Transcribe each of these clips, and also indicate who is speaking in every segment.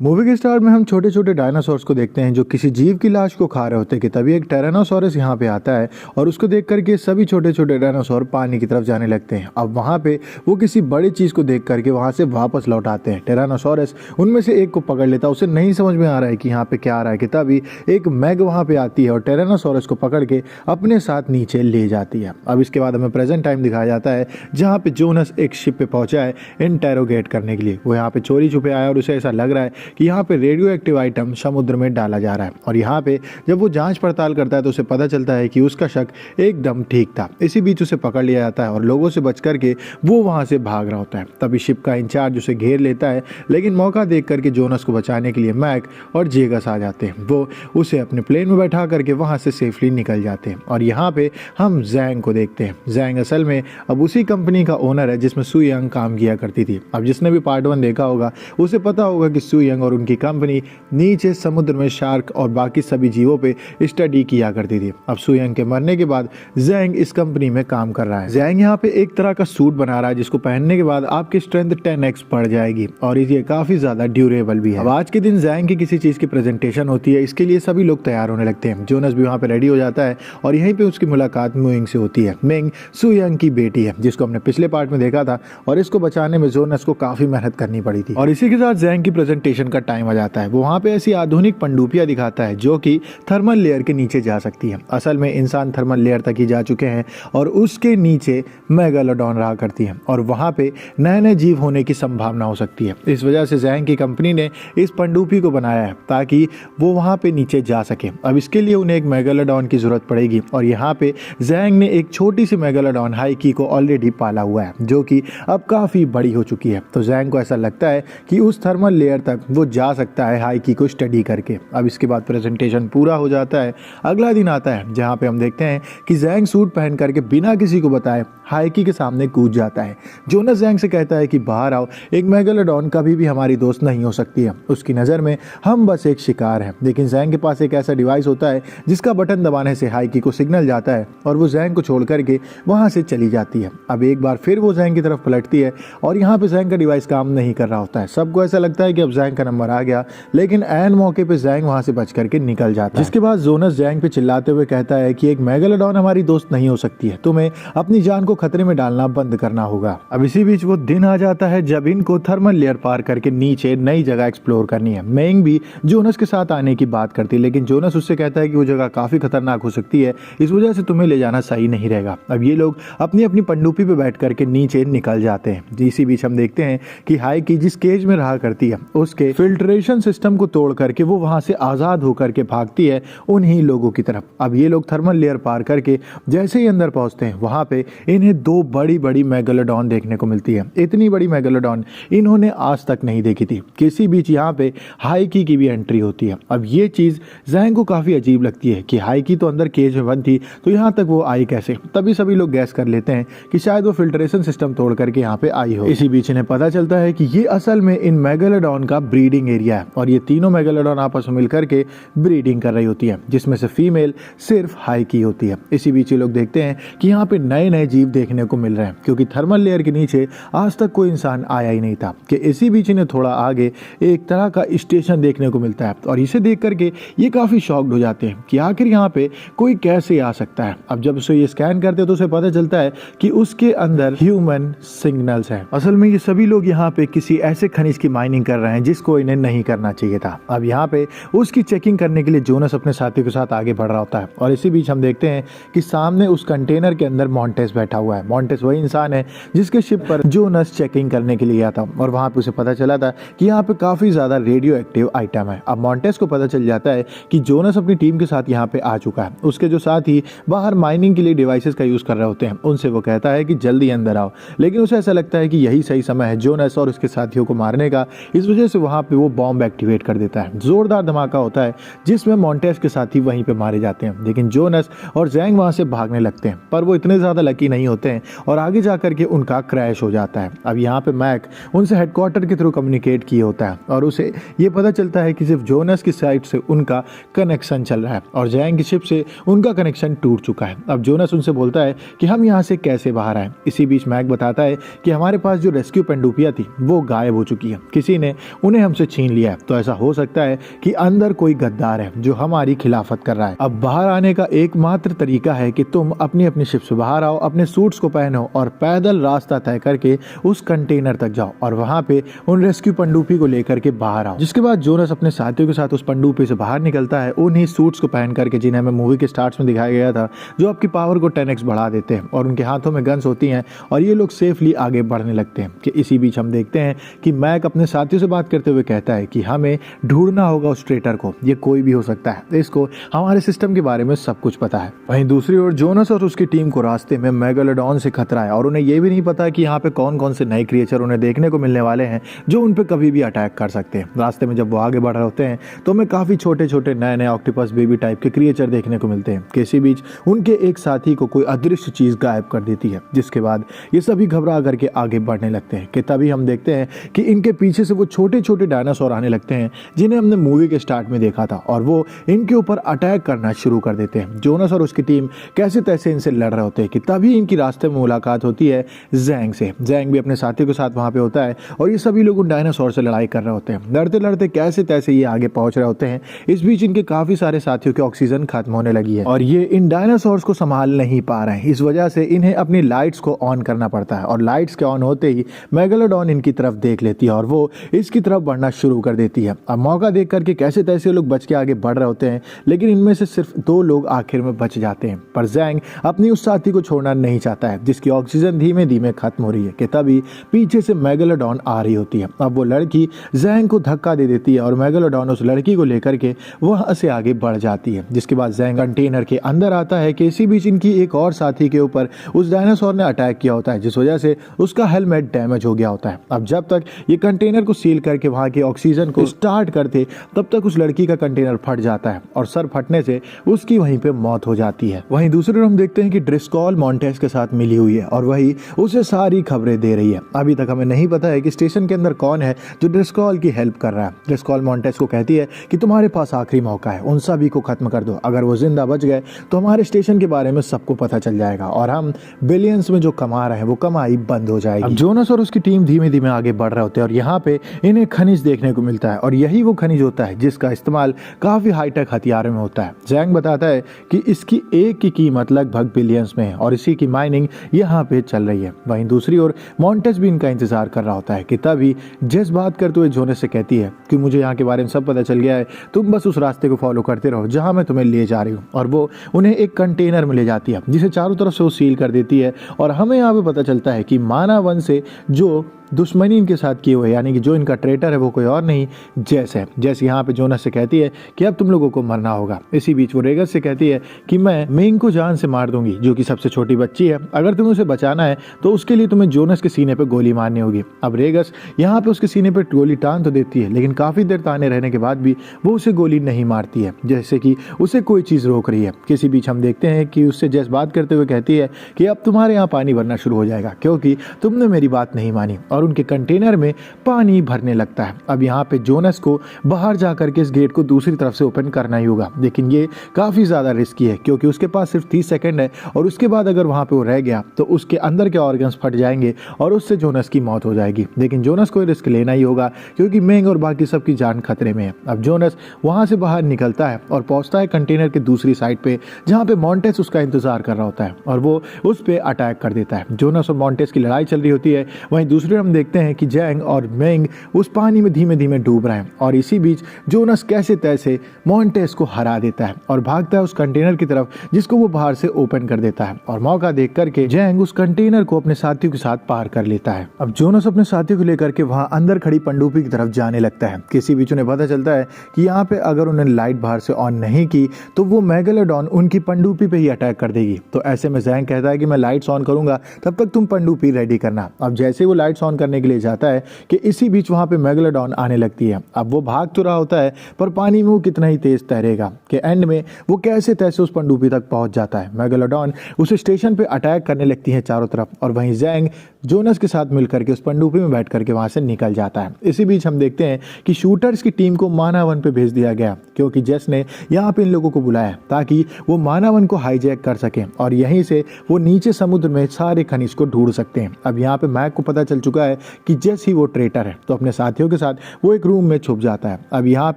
Speaker 1: Movie के start में हम छोटे छोटे डायनासोर्स को देखते हैं जो किसी जीव की लाश को खा रहे होते हैं कि तभी एक टेरानोसॉरस यहाँ पे आता है और उसको देख करके सभी छोटे छोटे डायनासोर पानी की तरफ जाने लगते हैं। अब वहाँ पे वो किसी बड़ी चीज़ को देख करके वहाँ से वापस लौट आते हैं। टेरानोसॉरस उनमें से एक को पकड़ लेता है, उसे नहीं समझ में आ रहा है कि यहाँ पे क्या आ रहा है कि तभी एक मैग वहाँ पे आती है और टेरानोसॉरस को पकड़ के अपने साथ नीचे ले जाती है। अब इसके बाद हमें प्रेजेंट टाइम दिखाया जाता है जहाँ पे जोनस एक शिप पे पहुंचा है इंटेरोगेट करने के लिए। वो यहाँ पे चोरी छुपे आया और उसे ऐसा लग रहा है कि यहाँ पे रेडियो एक्टिव आइटम समुद्र में डाला जा रहा है और यहाँ पे जब वो जांच पड़ताल करता है तो उसे पता चलता है कि उसका शक एकदम ठीक था। इसी बीच उसे पकड़ लिया जाता है और लोगों से बच करके वो वहाँ से भाग रहा होता है। तभी शिप का इंचार्ज उसे घेर लेता है, लेकिन मौका देख करके जोनस को बचाने के लिए मैक और जेगस आ जाते हैं। वो उसे अपने प्लेन में बैठा करके वहाँ से सेफली निकल जाते हैं और यहाँ पे हम जैंग को देखते हैं। जैंग असल में अब उसी कंपनी का ओनर है जिसमें सु यंग काम किया करती थी। अब जिसने भी पार्ट 1 देखा होगा उसे पता होगा कि सु यंग और उनकी कंपनी नीचे समुद्र में शार्क और बाकी सभी जीवों पे स्टडी किया करती थी। अब सु यंग के मरने के बाद जैंग इस कंपनी में काम कर रहा है। जैंग यहाँ पे एक तरह का सूट बना रहा है जिसको पहनने के बाद आपकी स्ट्रेंथ 10x बढ़ जाएगी और ये काफी ज्यादा ड्यूरेबल भी है। अब आज के दिन जैंग की किसी चीज की प्रेजेंटेशन होती है, इसके लिए सभी लोग तैयार होने लगते हैं। जोनस भी वहाँ पे रेडी हो जाता है और यहीं पे उसकी मुलाकात मिंग से होती है। मिंग सु यंग की बेटी है जिसको हमने पिछले पार्ट में देखा था और इसको बचाने में जोनस को काफी मेहनत करनी पड़ी थी। और इसी के साथ जैंग की प्रेजेंटेशन का टाइम आ जाता है। वो वहाँ पे ऐसी आधुनिक पनडुब्बियां दिखाता है जो कि थर्मल लेयर के नीचे जा सकती है। असल में इंसान थर्मल लेयर तक ही जा चुके हैं और उसके नीचे मेगालोडॉन रहा करती है और वहाँ पे नए नए जीव होने की संभावना हो सकती है। इस वजह से जैंग की कंपनी ने इस पनडुब्बी को बनाया है ताकि वो वहाँ पे नीचे जा सके। अब इसके लिए उन्हें एक मेगालोडॉन की जरूरत पड़ेगी और यहाँ पे जैंग ने एक छोटी सी मेगालोडॉन हाइकी को ऑलरेडी पाला हुआ है जो कि अब काफी बड़ी हो चुकी है। तो जैंग को ऐसा लगता है कि उस थर्मल लेयर तक वो जा सकता है हाइकी को स्टडी करके। अब इसके बाद प्रेजेंटेशन पूरा हो जाता है। अगला दिन आता है जहाँ पे हम देखते हैं कि जैंग सूट पहन करके बिना किसी को बताए हाइकी के सामने कूद जाता है। जोनस जैंग से कहता है कि बाहर आओ, एक मेगालोडॉन कभी भी हमारी दोस्त नहीं हो सकती है, उसकी नज़र में हम बस एक शिकार हैं। लेकिन जैंग के पास एक ऐसा डिवाइस होता है जिसका बटन दबाने से हाइकी को सिग्नल जाता है और वो जैंग को छोड़ करके वहाँ से चली जाती है। अब एक बार फिर वो जैंग की तरफ पलटती है और यहाँ पे जैंग का डिवाइस काम नहीं कर रहा होता है। सबको ऐसा लगता है कि अब जैंग का नंबर आ गया, लेकिन ऐन मौके पे जैंग वहाँ से बच करके निकल जाता है। जिसके बाद जोनस जैंग पे चिल्लाते हुए कहता है कि एक मेगालोडॉन हमारी दोस्त नहीं हो सकती है, तुम्हें अपनी जान को खतरे में डालना बंद करना होगा। अब इसी बीच वो दिन आ जाता है जब इनको थर्मल लेयर पार करके नीचे नई जगह एक्सप्लोर करनी है। मेंग भी जोनस के साथ आने की बात करती है, लेकिन जोनस उससे कहता है कि वो जगह काफी खतरनाक हो सकती है, इस वजह से तुम्हें ले जाना सही नहीं रहेगा। अब ये लोग अपनी अपनी पनडुब्बी पे बैठ करके नीचे निकल जाते हैं। इसी बीच हम देखते हैं कि हाइकी जिस केज में रहा करती है उसके फिल्ट्रेशन सिस्टम को तोड़ करके वो वहां से आजाद होकर के भागती है उन्हीं लोगों की तरफ। अब ये लोग थर्मल लेयर पार करके जैसे ही अंदर पहुंचते हैं वहां पे इन्हें दो बड़ी बड़ी मेगालोडॉन देखने को मिलती है। इतनी बड़ी मेगालोडॉन इन्होंने आज तक नहीं देखी थी। किसी बीच यहाँ पे हाइकी की भी एंट्री होती है। अब ये चीज जैंग को काफी अजीब लगती है कि हाइकी तो अंदर केज में बंद थी तो यहाँ तक वो आई कैसे। तभी सभी लोग गैस कर लेते हैं कि शायद वो फिल्ट्रेशन सिस्टम तोड़ करके यहाँ पे आई हो। इसी बीच इन्हें पता चलता है कि ये असल में इन मेगालोडॉन का ब्रीडिंग एरिया है और ये तीनों मेगालोडॉन आपस में मिलकर के ब्रीडिंग कर रही होती है, जिसमें से फीमेल सिर्फ हाइकी होती है। इसी बीच ये लोग देखते हैं कि यहाँ पे नए नए जीव देखने को मिल रहे हैं क्योंकि थर्मल लेयर के नीचे आज तक कोई इंसान आया ही नहीं था। कि इसी बीच इन्हें थोड़ा आगे एक तरह का स्टेशन देखने को मिलता है और इसे देख करके ये काफी शॉक्ड हो जाते हैं कि आखिर यहाँ पे कोई कैसे आ सकता है। अब जब उसे ये स्कैन करते हैं तो उसे पता चलता है कि उसके अंदर ह्यूमन सिग्नल्स हैं। असल में ये सभी लोग यहाँ पे किसी ऐसे खनिज की माइनिंग कर रहे हैं जिसको इन्हें नहीं करना चाहिए था। अब यहाँ पे उसकी चेकिंग करने के लिए जोनस अपने साथी के साथ आगे बढ़ रहा होता है और इसी बीच हम देखते हैं कि सामने उस कंटेनर के अंदर मॉन्टेस बैठा हुआ है। मॉन्टेस वही इंसान है जिसके शिप पर जोनस चेकिंग करने के लिए गया था और वहां पे उसे पता चला था कि यहाँ पे काफी ज्यादा रेडियो एक्टिव आइटम है। अब मॉन्टेस को पता चल जाता है कि जोनस अपनी टीम के साथ यहाँ पे आ चुका है। उसके जो साथी बाहर माइनिंग के लिए डिवाइसेस का यूज कर रहे होते हैं उनसे वो कहता है कि जल्दी अंदर आओ, लेकिन उसे ऐसा लगता है कि यही सही समय है जोनस और उसके साथियों को मारने का। इस वजह से वहां पे वो बॉम्ब एक्टिवेट कर देता है। जोरदार धमाका होता है जिसमें मॉन्टेस के साथी वहीं पे मारे जाते हैं, लेकिन जोनस और जैंग वहां से भागने लगते हैं पर वो इतने ज्यादा लकी नहीं होते हैं और आगे जाकर के उनका क्रैश हो जाता है। अब यहाँ पे मैक उनसे हेडक्वार्टर के थ्रू कम्युनिकेट किए होता है और उसे ये पता चलता है कि सिर्फ जोनस की साइड से उनका कनेक्शन चल रहा है और जैंग की शिप से उनका कनेक्शन टूट चुका है। अब जोनस उनसे बोलता है कि हम यहाँ से कैसे बाहर आए। इसी बीच मैक बताता है कि हमारे पास जो रेस्क्यू पनडुब्बियां थी वो गायब हो चुकी है, किसी ने उन्हें हमसे छीन लिया है, तो ऐसा हो सकता है कि अंदर कोई गद्दार है जो हमारी खिलाफत कर रहा है। अब बाहर आने का एकमात्र तरीका है कि तुम अपनी अपनी शिप से बाहर आओ, अपने सूट्स को पहनो और पैदल रास्ता तय करके उस कंटेनर तक जाओ और वहां पे उन रेस्क्यू पनडुब्बी को लेकर के बाहर आओ। जिसके बाद जोनस अपने साथियों के साथ उस पनडुब्बी से बाहर निकलता है, उन्हीं सूट्स को पहन करके जिन्हें हमें मूवी के स्टार्ट में दिखाया गया था, जो आपकी पावर को 10x बढ़ा देते हैं, और उनके हाथों में गन्स होती हैं और ये लोग सेफली आगे बढ़ने लगते हैं। कि इसी बीच हम देखते हैं कि मैक अपने साथियों से बात करते हुए कहता है कि हमें ढूंढना होगा उस ट्रेटर को, ये कोई भी हो सकता है, इसको हमारे सिस्टम के बारे में सब कुछ पता है। वहीं दूसरी ओर जोनस और उसकी टीम को रास्ते में मेगालोडॉन से खतरा है और उन्हें यह भी नहीं पता कि यहाँ पे कौन कौन से नए क्रिएचर उन्हें देखने को मिलने वाले हैं जो उन पे कभी भी अटैक कर सकते हैं। रास्ते में जब वो आगे बढ़ रहे होते हैं तो हमें काफी छोटे छोटे नए नए ऑक्टोपस बेबी टाइप के क्रिएचर देखने को मिलते हैं। किसी बीच उनके एक साथी को कोई अदृश्य चीज गायब कर देती है, जिसके बाद ये सभी घबरा करके आगे बढ़ने लगते हैं। कि तभी हम देखते हैं कि इनके पीछे से वो छोटे छोटे डायनासोर आने लगते हैं जिन्हें हमने मूवी के स्टार्ट में देखा था, और वो इनके ऊपर अटैक करना शुरू कर देते हैं। जोनस और उसकी टीम कैसे तैसे इनसे लड़ रहे होते हैं कि तभी इनकी रास्ते में मुलाकात होती है जैंग से। जैंग भी अपने साथियों के साथ वहां पे होता है और ये सभी लोग उन डायनासोर से लड़ाई कर रहे होते हैं। लड़ते लड़ते कैसे तैसे ये आगे पहुंच रहे होते हैं। इस बीच इनके काफी सारे साथियों की ऑक्सीजन खत्म होने लगी है और ये इन डायनासोर्स को संभाल नहीं पा रहे हैं। इस वजह से इन्हें अपनी लाइट्स को ऑन करना पड़ता है और लाइट्स के ऑन होते ही मेगालोडॉन इनकी तरफ देख लेती है और वो इसकी तरफ बढ़ना शुरू कर देती है। अब मौका देख करके कैसे तैसे लोग बच के आगे बढ़ रहे होते हैं, लेकिन इनमें से सिर्फ 2 लोग आखिर में बच जाते हैं। पर जैंग अपनी उस साथी को छोड़ना नहीं चाहता है जिसकी ऑक्सीजन धीमे धीमे खत्म हो रही है। कि तभी पीछे से मेगालोडॉन आ रही होती है। अब वो लड़की जैंग को धक्का दे देती है और मेगालोडॉन उस लड़की को लेकर के वहां से आगे बढ़ जाती है। जिसके बाद जैंग कंटेनर के अंदर आता है कि इसी बीच इनकी एक और साथी के ऊपर उस डायनासोर ने अटैक किया होता है, जिस वजह से उसका हेलमेट डैमेज हो गया होता है। अब जब तक ये कंटेनर को सील करके वहां की ऑक्सीजन को स्टार्ट करते तब तक उस लड़की का कंटेनर फट जाता है और सर फटने से उसकी वहीं पे मौत हो जाती है। वहीं दूसरी ओर हम देखते हैं कि ड्रिस्कॉल मॉन्टेस के साथ मिली हुई है और वही उसे सारी खबरें दे रही है। अभी तक हमें नहीं पता है कि स्टेशन के अंदर कौन है जो ड्रिस्कॉल की हेल्प कर रहा है। ड्रिस्कॉल मॉन्टेस को कहती है कि तुम्हारे पास आखिरी मौका है, उन सभी को खत्म कर दो। अगर वो जिंदा बच गए तो हमारे स्टेशन के बारे में सबको पता चल जाएगा और हम बिलियंस में जो कमा रहे हैं वो कमाई बंद हो जाएगी। अब जोनस और उसकी टीम धीमे धीमे आगे बढ़ रहे होते हैं और यहाँ पे इन्हें खनिज देखने को मिलता है और यही वो खनिज होता है जिसका इस्तेमाल काफी हाईटेक हथियारों में होता है। जैंग बताता है कि इसकी एक की कीमत लगभग बिलियंस में है और इसी की माइनिंग यहाँ पे चल रही है। वहीं दूसरी ओर मॉन्टेस भी इनका इंतजार कर रहा होता है कि तभी जेस बात करते हुए जोनस से कहती है कि मुझे यहाँ के बारे में सब पता चल गया है, तुम बस उस रास्ते को फॉलो करते रहो जहाँ मैं तुम्हें ले जा रही हूँ। और वो उन्हें एक कंटेनर में ले जाती है जिसे चारों तरफ से वो सील कर देती है और हमें यहाँ पे पता चलता है कि माना वन से जो दुश्मनी इनके साथ किए हुए, यानी कि जो इनका ट्रेटर है वो कोई और नहीं जेस है। जेस यहाँ पे जोनस से कहती है कि अब तुम लोगों को मरना होगा। इसी बीच वो रेगस से कहती है कि मैं मेंग को जान से मार दूंगी, जो कि सबसे छोटी बच्ची है। अगर तुम्हें उसे बचाना है तो उसके लिए तुम्हें जोनस के सीने पे गोली मारनी होगी। अब रेगस यहाँ पे उसके सीने पे गोली टान तो देती है, लेकिन काफी देर ताने रहने के बाद भी वो उसे गोली नहीं मारती है, जैसे कि उसे कोई चीज रोक रही है। किसी बीच हम देखते हैं कि उससे जेस बात करते हुए कहती है कि अब तुम्हारे यहाँ पानी भरना शुरू हो जाएगा क्योंकि तुमने मेरी बात नहीं मानी, और उनके कंटेनर में पानी भरने लगता है। अब यहाँ पे जोनस को बाहर जाकर के इस गेट को दूसरी तरफ से ओपन करना ही होगा, लेकिन ये काफी ज्यादा रिस्की है क्योंकि उसके पास सिर्फ 30 सेकंड है और उसके बाद अगर वहां पे वो रह गया तो उसके अंदर के ऑर्गन्स फट जाएंगे और उससे जोनस की मौत हो जाएगी। लेकिन जोनस को रिस्क लेना ही होगा क्योंकि मेंग और बाकी सबकी जान खतरे में है। अब जोनस वहां से बाहर निकलता है और पहुंचता है कंटेनर के दूसरी साइड पे जहां पे मॉन्टेस उसका इंतजार कर रहा होता है और वो उस पे अटैक कर देता है। जोनस और मॉन्टेस की लड़ाई चल रही होती है। वहीं दूसरी हम देखते हैं कि जैंग और मेंग उस पानी में धीमे धीमे डूब रहे हैं और इसी बीच जोनस कैसे तैसे मॉन्टेस को हरा देता है और भागता है उस कंटेनर की तरफ जिसको वो बाहर से ओपन कर देता है और मौका देख करके जैंग उस कंटेनर को अपने साथियों के साथ पार कर लेता है। अब जोनस अपने साथियों को लेकर के वहां अंदर खड़ी पनडुब्बी की तरफ जाने लगता है। किसी बीच उन्हें पता चलता है कि यहाँ पे अगर उन्होंने लाइट बाहर से ऑन नहीं की तो वो मेगालोडॉन उनकी पनडुब्बी पे ही अटैक कर देगी। तो ऐसे में जैंग कहता है कि मैं लाइट्स ऑन करूंगा, तब तक तुम पनडुब्बी रेडी करना। अब जैसे वो लाइट्स ऑन करने के लिए जाता है कि इसी बीच वहां पे मेगालोडॉन आने लगती है। अब वो भाग तो रहा होता है पर पानी में वो कितना ही तेज तैरेगा कि एंड में वो कैसे तैसे उस पनडुब्बी तक पहुंच जाता है। मेगालोडॉन उस स्टेशन पे अटैक करने लगती है चारों तरफ और वहीं जैंग जोनस के साथ मिलकर के उस पनडुब्बी में बैठ करके वहां से निकल जाता है। इसी बीच हम देखते हैं कि शूटर्स की टीम को मानावन पे भेज दिया गया क्योंकि जेस ने यहाँ पे इन लोगों को बुलाया ताकि वो मानावन को हाईजैक कर सकें और यहीं से वो नीचे समुद्र में सारे खनिज को ढूंढ सकते हैं। अब यहाँ पे मैक को पता चल चुका होता है कि जेस ही वो ट्रेटर है। तो अपने साथियों के साथ वो एक रूम में छुप जाता है। अब यहाँ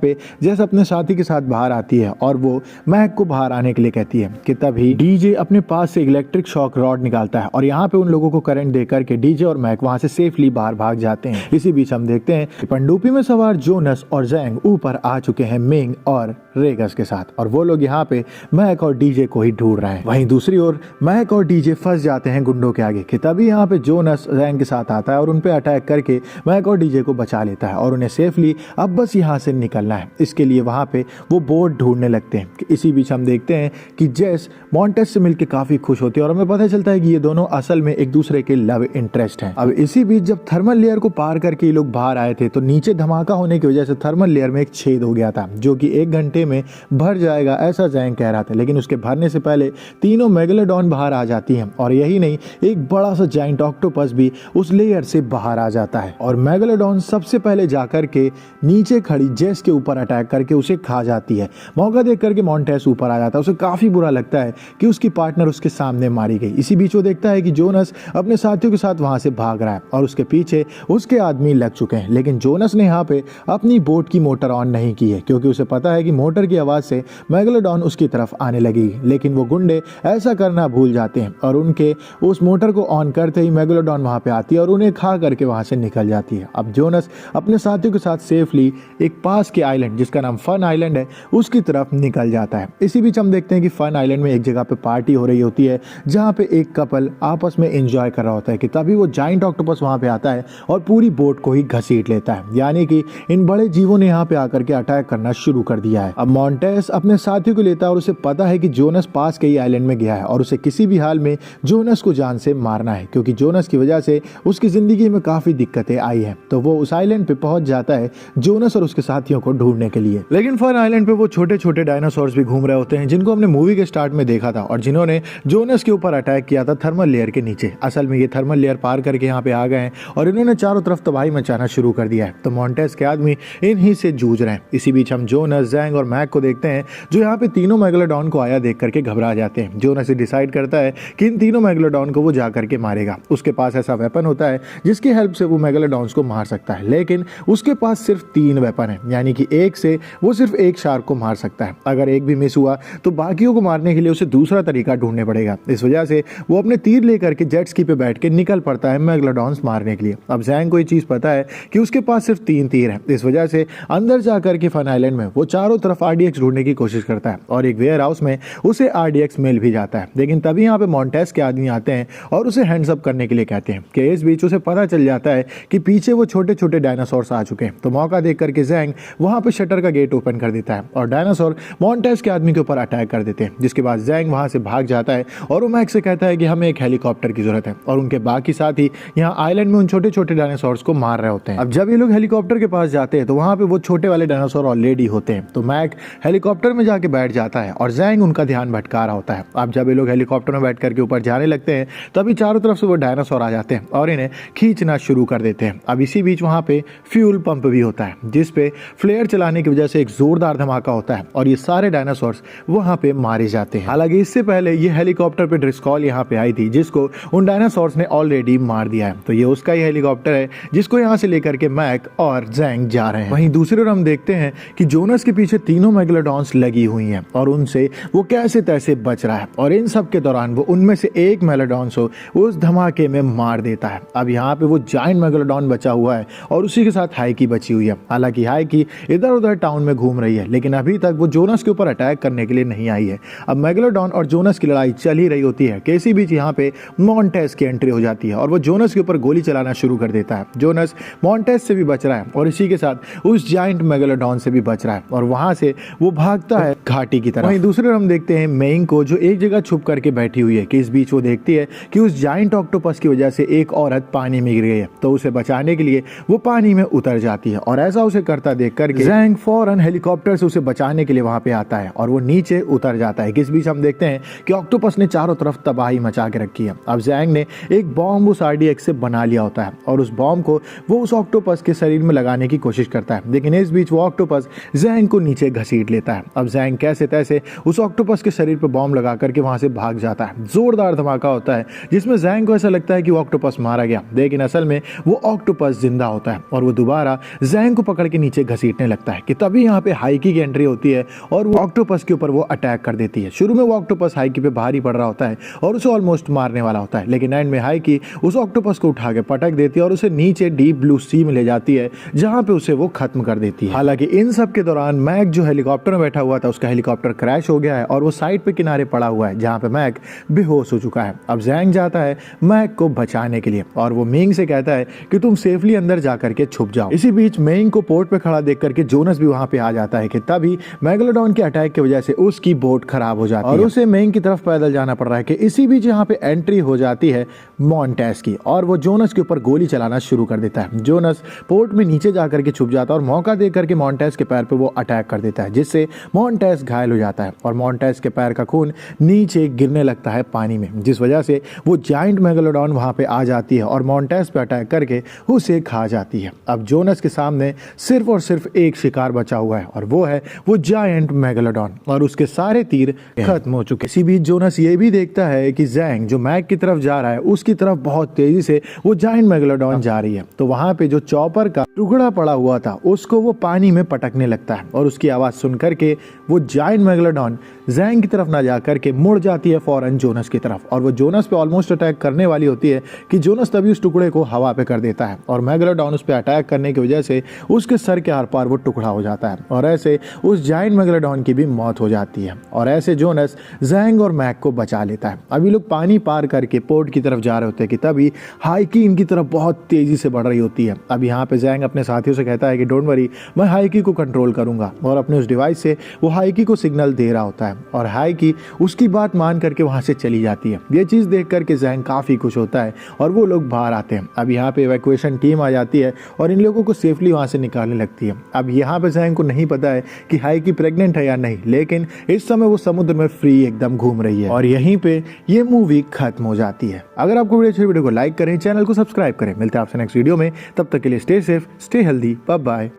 Speaker 1: पे जेस अपने साथी के साथ बाहर आती है और वो मैक को बाहर आने के लिए कहती है कि तभी डीजे अपने पास से इलेक्ट्रिक शॉक रॉड निकालता है और यहाँ पे उन लोगों को करंट दे करके डीजे और मैक वहां से सेफली बाहर भाग जाते हैं। इसी बीच हम देखते हैं कि पनडुब्बी में सवार जोनस और जैंग ऊपर आ चुके हैं मिंग और रेगस के साथ, और वो लोग यहाँ पे मैक और डीजे को ही ढूंढ रहे हैं। वहीं दूसरी ओर मैक और डीजे फंस जाते हैं गुंडों के आगे कि तभी यहाँ पे जोनस जैंग के साथ आता है और उन पे अटैक करके मैक और डीजे को बचा लेता है और उन्हें सेफली अब बस यहाँ से निकलना है। इसके लिए वहाँ पे वो बोट ढूंढने लगते हैं। इसी बीच हम देखते हैं कि जेस मॉन्टेस से मिलकर काफी खुश होती है और हमें पता चलता है कि ये दोनों असल में एक दूसरे के लव इंटरेस्ट हैं। अब इसी बीच जब थर्मल लेयर को पार करके ये लोग बाहर आए थे तो नीचे धमाका होने की वजह से थर्मल लेयर में एक छेद हो गया था जो कि 1 घंटे में भर जाएगा ऐसा जैंग कह रहा था, लेकिन उसके भरने से पहले तीनों मेगालोडॉन बाहर आ जाती हैं और यही नहीं, एक बड़ा सा जाइंट ऑक्टोपस भी उस लेयर से बाहर आ जाता है और मेगालोडॉन सबसे पहले जाकर के नीचे खड़ी जेस के ऊपर अटैक करके उसे खा जाती है। मौका देख करके मॉन्टेस ऊपर आ जाता है। उसे काफी बुरा लगता है कि उसकी पार्टनर उसके सामने मारी गई। इसी बीच वो देखता है कि जोनस अपने साथियों के साथ वहां से भाग रहा है और उसके पीछे उसके आदमी लग चुके हैं, लेकिन जोनस ने यहाँ पे अपनी बोट की मोटर ऑन नहीं की है क्योंकि उसे पता है कि मोटर की आवाज से मेगालोडॉन उसकी तरफ आने लगेगी। लेकिन वो गुंडे ऐसा करना भूल जाते हैं और उनके उस मोटर को ऑन करते ही मेगालोडॉन वहां पे आती है और उन्हें खा करके वहां से निकल जाती है। अब जोनस अपने साथियों के साथ सेफली एक पास के आइलैंड जिसका नाम फन आइलैंड है उसकी तरफ निकल जाता है। इसी बीच हम देखते हैं कि फन आइलैंड में एक जगह पे पार्टी हो रही होती है जहाँ पे एक कपल आपस में एंजॉय कर रहा होता है कि तभी वो जाइंट ऑक्टोपस वहां पे आता है और पूरी बोट को ही घसीट लेता है। यानी कि इन बड़े जीवों ने यहाँ पे आकर के अटैक करना शुरू कर दिया है। अब मॉन्टेस अपने साथियों को लेता है और उसे पता है कि जोनस पास के ही आइलैंड में गया है और उसे किसी भी हाल में जोनस को जान से मारना है क्योंकि जोनस की वजह से उसकी जिंदगी में काफी दिक्कतें आई हैं। तो वो उस आइलैंड पे पहुंच जाता है जोनस और उसके साथियों को ढूंढने के लिए। लेकिन फन आइलैंड पे वो छोटे छोटे डायनासोर्स भी घूम रहे होते हैं जिनको हमने मूवी के स्टार्ट में देखा था और जिन्होंने जोनस के ऊपर अटैक किया था थर्मल लेयर के नीचे। असल में ये थर्मल लेयर पार करके यहाँ पे आ गए हैं और इन्होंने चारों तरफ तबाही मचाना शुरू कर दिया है। तो मॉन्टेस के आदमी इन्हीं से जूझ रहे हैं। इसी बीच हम जोनस, जैंग और मैक को देखते हैं जो यहाँ पे तीनों मेगालोडॉन को आया देख करके घबरा जाते हैं। जोनस डिसाइड करता है कि इन तीनों मेगालोडॉन को वो जा करके मारेगा। उसके पास ऐसा वेपन होता है जिसकी हेल्प से वो मेगालोडॉन्स को मार सकता है, लेकिन उसके पास सिर्फ 3 वेपन है, यानी कि एक से वो सिर्फ एक शार्क को मार सकता है। अगर एक भी मिस हुआ तो बाकियों को मारने के लिए उसे दूसरा तरीका ढूंढने पड़ेगा। इस वजह से वो अपने तीर लेकर के जेट स्की पे बैठ के निकल पड़ता है मेगालोडॉन्स मारने के लिए। अब जैंग को ये चीज पता है कि उसके पास सिर्फ 3 तीर है। इस वजह से अंदर जाकर के फन आइलैंड में वो चारों तरफ आरडीएक्स ढूंढने की कोशिश करता है और एक वेयर हाउस में उसे आरडीएक्स मिल भी जाता है। लेकिन तभी यहाँ पे मॉन्टेस के आदमी आते हैं और उसे हैंड्स अप करने के लिए कहते हैं कि इस बीच उसे पता चल जाता है कि पीछे वो छोटे छोटे डायनासोर्स आ चुके हैं। तो मौका देख करके जैंग वहां पे शटर का गेट ओपन कर देता है और डायनासोर मॉन्टेस के आदमी के ऊपर अटैक कर देते हैं, जिसके बाद जैंग वहां से भाग जाता है और वो मैक से कहता है कि हमें एक हेलीकॉप्टर की जरूरत है और उनके बाकी साथी यहाँ आइलैंड में उन छोटे छोटे डायनासोर्स को मार रहे होते हैं। अब जब ये लोग हेलीकॉप्टर के पास जाते हैं तो वहां पे वो छोटे वाले डायनासोर ऑलरेडी होते हैं। तो मैक हेलीकॉप्टर में जाके बैठ जाता है और जैंग उनका ध्यान भटका रहा होता है। अब जब ये लोग हेलीकॉप्टर में बैठ करके ऊपर जाने लगते हैं तभी चारों तरफ से वो डायनासोर आ जाते हैं और इन्हें खींचना शुरू कर देते हैं। अब इसी बीच वहां पे फ्यूल पंप भी होता है जिसपे फ्लेयर चलाने की वजह से एक जोरदार धमाका होता है और ये सारे डायनासोर्स वहां पे मारे जाते हैं। हालांकि इससे पहले ये हेलीकॉप्टर पे ड्रिस्कॉल यहाँ पे आई थी जिसको उन डायनासोर्स ने ऑलरेडी मार दिया है। तो ये उसका ही हेलीकॉप्टर है जिसको यहाँ से लेकर के मैक और जैंग जा रहे हैं। वहीं दूसरी ओर हम देखते हैं कि जोनस के पीछे तीनों मेगालोडॉन्स लगी हुई हैं और उनसे वो कैसे तैसे बच रहा है और इन सब के दौरान वो उनमें से एक मेगालोडॉन्स को उस धमाके में मार देता है। अब यहाँ पे वो जायंट मेगालोडॉन बचा हुआ है और उसी के साथ हाइकी बची हुई है। हालांकि हाइकी इधर उधर टाउन में घूम रही है लेकिन अभी तक वो जोनस के ऊपर अटैक करने के लिए नहीं आई है। अब मेगालोडॉन और जोनस की लड़ाई चल ही रही होती है कि इसी बीच यहाँ पे मॉन्टेस की एंट्री हो जाती है और वो जोनस के ऊपर गोली चलाना शुरू कर देता है। जोनस मॉन्टेस से भी बच रहा है और इसी के साथ उस जायंट मेगालोडॉन से भी बच रहा है और वहां से वो भागता है घाटी की तरफ। वहीं दूसरे हम देखते हैं मेइंग को जो एक जगह छुप करके बैठी हुई है कि इस बीच वो देखती है कि उस जायंट ऑक्टोपस की वजह से एक औरत पानी में गिर गई है। तो उसे बचाने के लिए वो पानी में उतर जाती है और ऐसा उसे करता देख करके जैंग फौरन हेलीकॉप्टर से उसे बचाने के लिए वहां पे आता है और वो नीचे उतर जाता है। इस बीच हम देखते हैं कि ऑक्टोपस ने चारों तरफ तबाही मचा के रखी है। अब जैंग ने एक बॉम्ब उस आरडीएक्स से बना लिया होता है और उस बॉम्ब को वो उस ऑक्टोपस के शरीर में लगाने की कोशिश करता है, लेकिन इस बीच वो ऑक्टोपस जैंग को नीचे घसीट लेता है। अब जैंग कैसे तैसे उस ऑक्टोपस के शरीर पर बॉम्ब लगा करके वहां से भाग जाता है। जोरदार धमाका होता है जिसमें जैंग को ऐसा लगता है कि वो ऑक्टोपस मारा गया, लेकिन लेकिन असल में वो ऑक्टोपस जिंदा होता है और वो दोबारा जैंग को पकड़ के नीचे घसीटने लगता है कि तभी यहाँ पे हाइकी की एंट्री होती है और वो ऑक्टोपस के ऊपर वो अटैक कर देती है। शुरू में वो ऑक्टोपस हाइकी पे भारी पड़ रहा होता है और उसे ऑलमोस्ट मारने वाला होता है, लेकिन एंड में हाइकी उस ऑक्टोपस को उठा के पटक देती है और उसे नीचे डीप ब्लू सी में ले जाती है, जहां पे उसे वो खत्म कर देती है। हालांकि इन सब के दौरान मैक जो हेलीकॉप्टर में बैठा हुआ था, उसका हेलीकॉप्टर क्रैश हो गया है और वो साइड पे किनारे पड़ा हुआ है, जहां पे मैक बेहोश हो चुका है। अब जैंग जाता है मैक को बचाने के लिए और वो मेंग से कहता है कि तुम सेफली अंदर जाकर के छुप जाओ। इसी बीच मेंग को पोर्ट पे खड़ा देख करके जोनस भी वहां पे आ जाता है कि तभी मेगालोडॉन के अटैक की वजह से उसकी बोट खराब हो जाती है और उसे मेंग की तरफ पैदल जाना पड़ रहा है कि इसी बीच यहाँ पे एंट्री हो जाती है मॉन्टेस की और वो जोनस के ऊपर गोली चलाना शुरू कर देता है। जोनस पोर्ट में नीचे जाकर के छुप जाता है और मौका देकर करके मॉन्टेस के पैर पे वो अटैक कर देता है, जिससे मॉन्टेस घायल हो जाता है और मॉन्टेस के पैर का खून नीचे गिरने लगता है पानी में, जिस वजह से वो जायंट मेगालोडॉन वहां पे आ जाती है और मॉन्टेस पे अटैक करके उसे खा जाती है। अब जोनस के सामने सिर्फ और सिर्फ एक शिकार बचा हुआ है और वो है वो जायंट मेगालोडॉन और उसके सारे तीर खत्म हो चुके। इसी बीच जोनस ये भी देखता है कि जैंग जो मैक की तरफ जा रहा है उसकी तरफ बहुत तेजी से वो जायंट मेगालोडॉन जा रही है, तो वहां पे जो चॉपर का टुकड़ा पड़ा हुआ था उसको वो पानी में पटकने लगता है और उसकी आवाज सुन करके वो जायंट मेगालोडॉन जैंग की तरफ ना जा करके मुड़ जाती है फौरन जोनस की तरफ और वो जोनस पे ऑलमोस्ट अटैक करने वाली होती है कि जोनस तभी उस टुकड़े को हवा पे कर देता है और मेगालोडॉन उस पे अटैक करने की वजह से उसके सर के आर पार वो टुकड़ा हो जाता है और ऐसे उस जायंट मेगालोडॉन की भी मौत हो जाती है और ऐसे जोनस जैंग और मैक को बचा लेता है। अभी लोग पानी पार करके पोर्ट की तरफ जा रहे होते हैं कि तभी हाइकी इनकी तरफ बहुत तेजी से बढ़ रही होती है। अब यहाँ पे जैंग अपने साथियों से कहता है कि डोंट वरी, मैं हाइकी को कंट्रोल करूंगा और अपने उस डिवाइस से वो हाइकी को सिग्नल दे रहा होता है और हाइकी उसकी बात मान करके वहां से चली जाती है। ये चीज देख करके जैंग काफी खुश होता है और वो लोग बाहर आते हैं। अब यहाँ पे इवैक्यूएशन टीम आ जाती है और इन लोगों को सेफली वहां से निकालने लगती है। अब यहाँ पे जैंग को नहीं पता है कि हाइकी प्रेग्नेंट है या नहीं, लेकिन इस समय वो समुद्र में फ्री एकदम घूम रही है और यहीं पे ये मूवी खत्म हो जाती है। अगर आपको वीडियो को लाइक करें, चैनल को सब्सक्राइब करें। मिलते हैं आपसे नेक्स्ट वीडियो में, तब तक के लिए stay safe, stay healthy, bye bye.